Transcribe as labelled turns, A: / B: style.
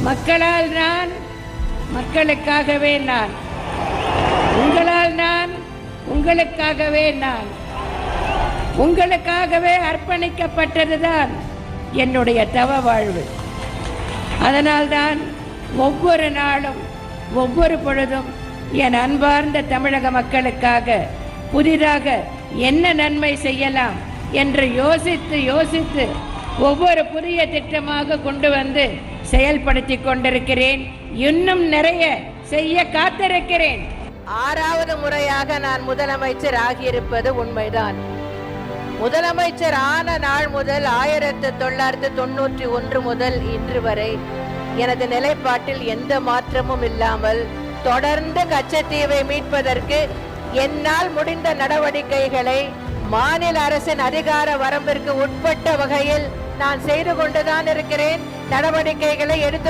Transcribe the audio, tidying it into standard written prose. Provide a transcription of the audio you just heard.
A: மக்களால் நான், மக்களுக்காகவே நான். உங்களால் நான், உங்களுக்காகவே நான். உங்களுக்காகவே அர்ப்பணிக்கப்பட்டதுதான் என்னுடைய தவ வாழ்வு. அதனால்தான் ஒவ்வொரு நாளும் ஒவ்வொரு பொழுதும் என் அன்பார்ந்த தமிழக மக்களுக்காக புதிதாக என்ன நன்மை செய்யலாம் என்று யோசித்து ஒவ்வொரு புதிய திட்டமாக கொண்டு வந்து செயல்படுத்தி கொண்டிருக்கிறேன். இன்னும் நிறைய செய்ய காத்திருக்கிறேன்.
B: 6வது முறையாக நான் முதலமைச்சர் ஆகியிருப்பது உண்மைதான். முதலமைச்சர் ஆன நாள் முதல் 1991 முதல் இன்று வரை எனது நிலைப்பாட்டில் எந்த மாற்றமும் இல்லாமல் தொடர்ந்து கச்சத்தீவை மீட்பதற்கு என்னால் முடிந்த நடவடிக்கைகளை மாநில அரசின் அதிகார வரம்பிற்கு உட்பட்ட வகையில் நான் செய்து கொண்டுதான் இருக்கிறேன். நடவடிக்கைகளை எடுத்து